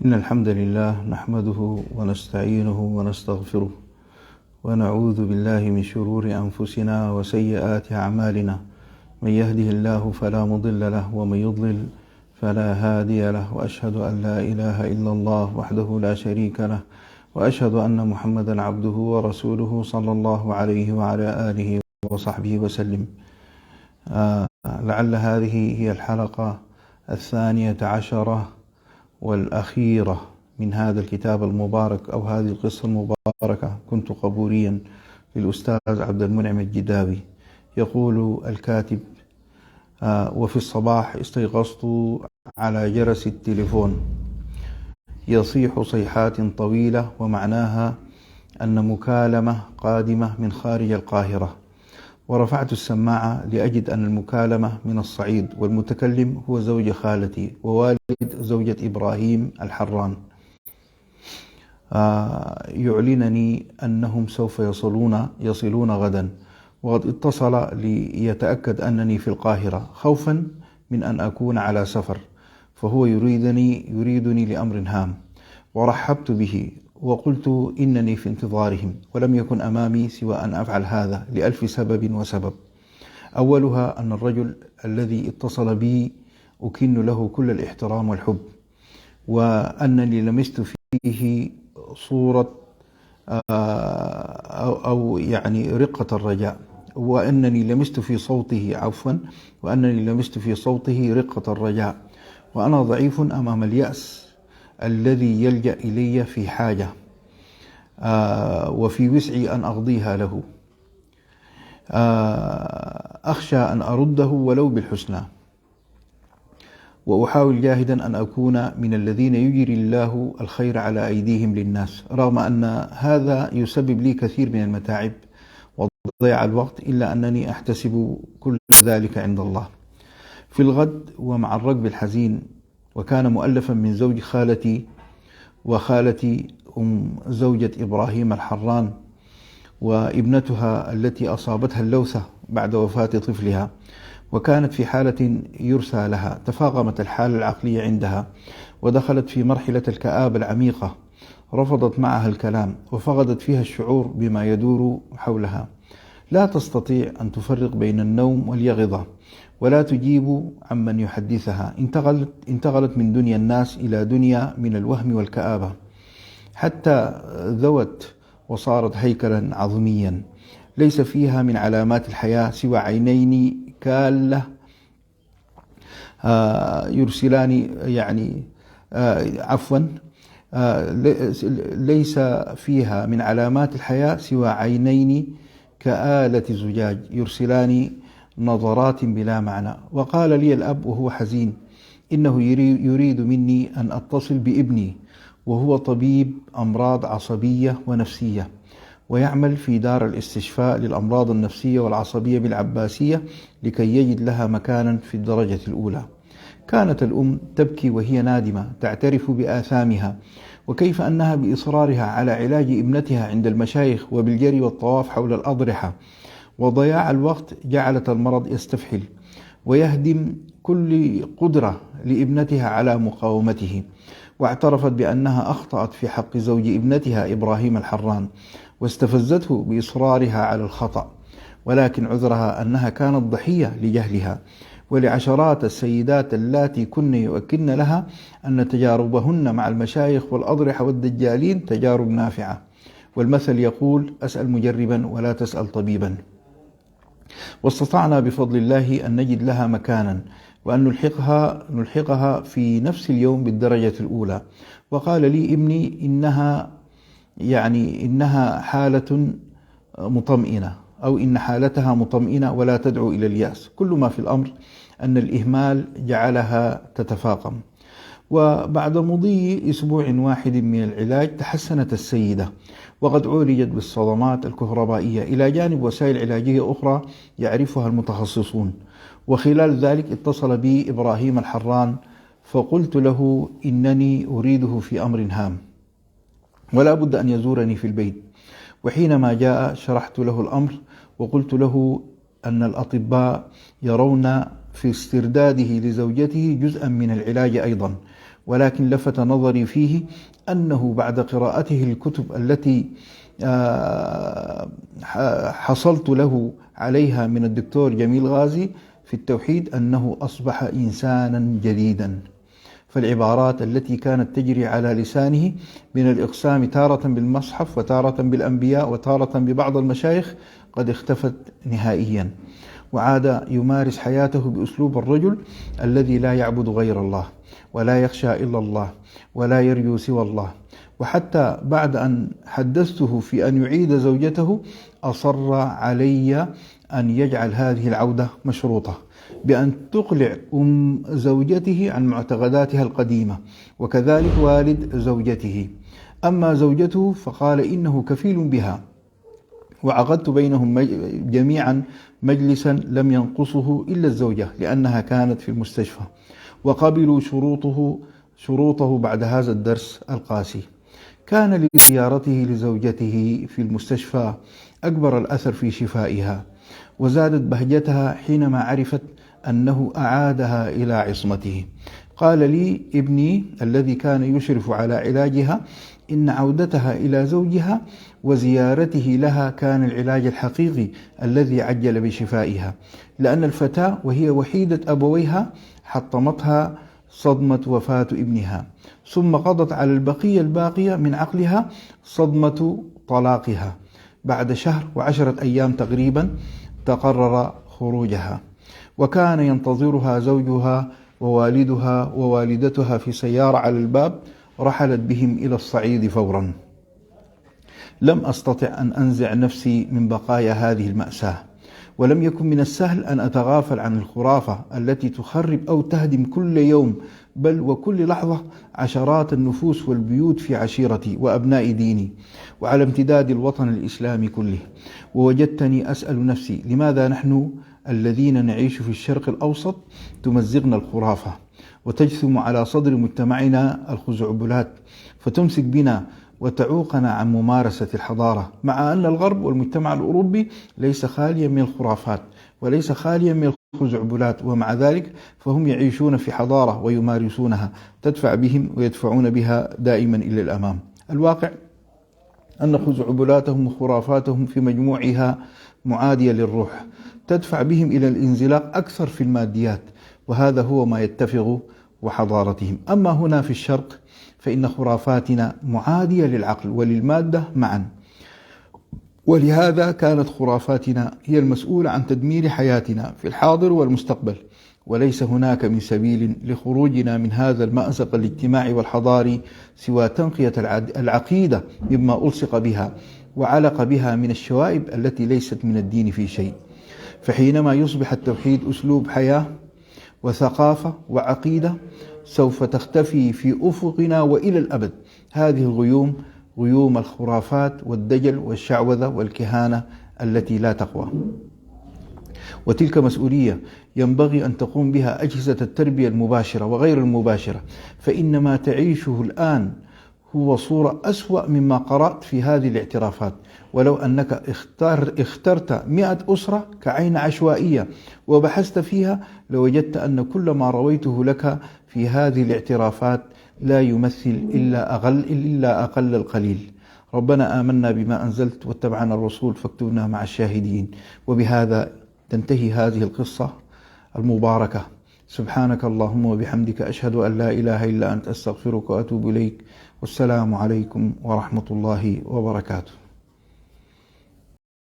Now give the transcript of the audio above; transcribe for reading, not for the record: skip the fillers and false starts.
إن الحمد لله نحمده ونستعينه ونستغفره ونعوذ بالله من شرور أنفسنا وسيئات أعمالنا. من يهده الله فلا مضل له ومن يضلل فلا هادي له، وأشهد أن لا إله إلا الله وحده لا شريك له، وأشهد أن محمدا عبده ورسوله صلى الله عليه وعلى آله وصحبه وسلم. لعل هذه هي الحلقة 12 والأخيرة من هذا الكتاب المبارك أو هذه القصة المباركة. كنت قبوريا للأستاذ عبد المنعم الجداوي. يقول الكاتب: وفي الصباح استيقظت على جرس التليفون يصيح صيحات طويلة، ومعناها أن مكالمة قادمة من خارج القاهرة. ورفعت السماعة لأجد أن المكالمة من الصعيد، والمتكلم هو زوج خالتي ووالد زوجة إبراهيم الحران. يعلنني أنهم سوف يصلون غدا، وقد اتصل ليتأكد أنني في القاهرة خوفا من أن أكون على سفر، فهو يريدني لأمر هام. ورحبت به وقلت إنني في انتظارهم، ولم يكن أمامي سوى أن أفعل هذا لألف سبب وسبب. أولها أن الرجل الذي اتصل بي أكن له كل الاحترام والحب، وأنني لمست فيه صورة أو يعني رقة الرجاء، وأنني لمست في صوته رقة الرجاء. وأنا ضعيف أمام اليأس الذي يلجأ إلي في حاجة وفي وسعي أن أقضيها له. أخشى أن أرده ولو بالحسنى، وأحاول جاهدا أن أكون من الذين يجري الله الخير على أيديهم للناس، رغم أن هذا يسبب لي كثير من المتاعب وضياع الوقت، إلا أنني أحتسب كل ذلك عند الله. في الغد ومع الركب الحزين، وكان مؤلفا من زوج خالتي وخالتي زوجة إبراهيم الحران وابنتها التي أصابتها اللوثة بعد وفاة طفلها، وكانت في حالة يرثى لها. تفاقمت الحالة العقلية عندها ودخلت في مرحلة الكآبة العميقة، رفضت معها الكلام وفقدت فيها الشعور بما يدور حولها. لا تستطيع أن تفرق بين النوم واليقظة، ولا تجيب عمن يحدثها. انتقلت من دنيا الناس إلى دنيا من الوهم والكآبة، حتى ذوت وصارت هيكلا عظميا ليس فيها من علامات الحياة سوى عينين كالة ليس فيها من علامات الحياة سوى عينين كآلة زجاج يرسلان نظرات بلا معنى. وقال لي الأب وهو حزين إنه يريد مني أن أتصل بابني، وهو طبيب أمراض عصبية ونفسية، ويعمل في دار الاستشفاء للأمراض النفسية والعصبية بالعباسية، لكي يجد لها مكانا في الدرجة الأولى. كانت الأم تبكي وهي نادمة، تعترف بآثامها، وكيف أنها بإصرارها على علاج ابنتها عند المشايخ وبالجري والطواف حول الأضرحة وضياع الوقت جعلت المرض يستفحل ويهدم كل قدرة لابنتها على مقاومته. واعترفت بأنها أخطأت في حق زوج ابنتها إبراهيم الحران، واستفزته بإصرارها على الخطأ، ولكن عذرها أنها كانت ضحية لجهلها. ولعشرات السيدات اللاتي كن يؤكدن لها أن تجاربهن مع المشايخ والأضرحة والدجالين تجارب نافعة، والمثل يقول: أسأل مجربا ولا تسأل طبيبا. واستطعنا بفضل الله أن نجد لها مكانا، وأن نلحقها في نفس اليوم بالدرجة الأولى. وقال لي ابني إنها حالة مطمئنة، أو إن حالتها مطمئنة ولا تدعو إلى اليأس. كل ما في الأمر أن الإهمال جعلها تتفاقم. وبعد مضي أسبوع واحد من العلاج تحسنت السيدة، وقد عولجت بالصدمات الكهربائية إلى جانب وسائل علاجية أخرى يعرفها المتخصصون. وخلال ذلك اتصل بي إبراهيم الحران، فقلت له إنني أريده في أمر هام ولا بد أن يزورني في البيت. وحينما جاء شرحت له الأمر، وقلت له أن الأطباء يرون في استرداده لزوجته جزءا من العلاج أيضا، ولكن لفت نظري فيه أنه بعد قراءته الكتب التي حصلت له عليها من الدكتور جميل غازي في التوحيد أنه أصبح إنسانا جديدا. فالعبارات التي كانت تجري على لسانه من الإقسام تارة بالمصحف وتارة بالأنبياء وتارة ببعض المشايخ قد اختفت نهائيا، وعاد يمارس حياته بأسلوب الرجل الذي لا يعبد غير الله ولا يخشى إلا الله ولا يرجو سوى الله. وحتى بعد أن حدثته في أن يعيد زوجته أصر علي أن يجعل هذه العودة مشروطة بأن تقلع زوجته عن معتقداتها القديمة، وكذلك والد زوجته. أما زوجته فقال إنه كفيل بها، وعقدت بينهم جميعا مجلسا لم ينقصه إلا الزوجة لأنها كانت في المستشفى، وقبلوا شروطه بعد هذا الدرس القاسي. كان لزيارته لزوجته في المستشفى أكبر الأثر في شفائها، وزادت بهجتها حينما عرفت أنه أعادها إلى عصمته. قال لي ابني الذي كان يشرف على علاجها إن عودتها إلى زوجها وزيارته لها كان العلاج الحقيقي الذي عجل بشفائها، لأن الفتاة وهي وحيدة أبويها حطمتها صدمة وفاة ابنها، ثم قضت على البقية الباقية من عقلها صدمة طلاقها. بعد شهر و10 أيام تقريبا تقرر خروجها، وكان ينتظرها زوجها ووالدها ووالدتها في سيارة على الباب. رحلت بهم إلى الصعيد فورا. لم أستطع أن أنزع نفسي من بقايا هذه المأساة، ولم يكن من السهل أن أتغافل عن الخرافة التي تخرب أو تهدم كل يوم بل وكل لحظة عشرات النفوس والبيوت في عشيرتي وأبناء ديني وعلى امتداد الوطن الإسلامي كله. ووجدتني أسأل نفسي لماذا نحن الذين نعيش في الشرق الأوسط تمزقنا الخرافة وتجثم على صدر مجتمعنا الخزعبلات فتمسك بنا وتعوقنا عن ممارسة الحضارة، مع أن الغرب والمجتمع الأوروبي ليس خاليا من الخرافات وليس خاليا من الخزعبلات، ومع ذلك فهم يعيشون في حضارة ويمارسونها تدفع بهم ويدفعون بها دائما إلى الأمام. الواقع أن خزعبلاتهم وخرافاتهم في مجموعها معادية للروح، تدفع بهم إلى الانزلاق أكثر في الماديات، وهذا هو ما يتفق وحضارتهم. أما هنا في الشرق فإن خرافاتنا معادية للعقل وللمادة معا، ولهذا كانت خرافاتنا هي المسؤولة عن تدمير حياتنا في الحاضر والمستقبل، وليس هناك من سبيل لخروجنا من هذا المأزق الاجتماعي والحضاري سوى تنقية العقيدة مما ألصق بها وعلق بها من الشوائب التي ليست من الدين في شيء. فحينما يصبح التوحيد أسلوب حياة وثقافة وعقيدة سوف تختفي في أفقنا وإلى الأبد هذه الغيوم، غيوم الخرافات والدجل والشعوذة والكهانة التي لا تقوى. وتلك مسؤولية ينبغي أن تقوم بها أجهزة التربية المباشرة وغير المباشرة، فإن ما تعيشه الآن هو صورة أسوأ مما قرأت في هذه الاعترافات. ولو أنك اخترت 100 أسرة كعين عشوائية وبحثت فيها لوجدت أن كل ما رويته لك في هذه الاعترافات لا يمثل إلا أقل القليل. ربنا آمنا بما أنزلت واتبعنا الرسول فاكتبنا مع الشاهدين. وبهذا تنتهي هذه القصة المباركة. سبحانك اللهم وبحمدك أشهد أن لا إله إلا أنت أستغفرك وأتوب إليك. والسلام عليكم ورحمة الله وبركاته.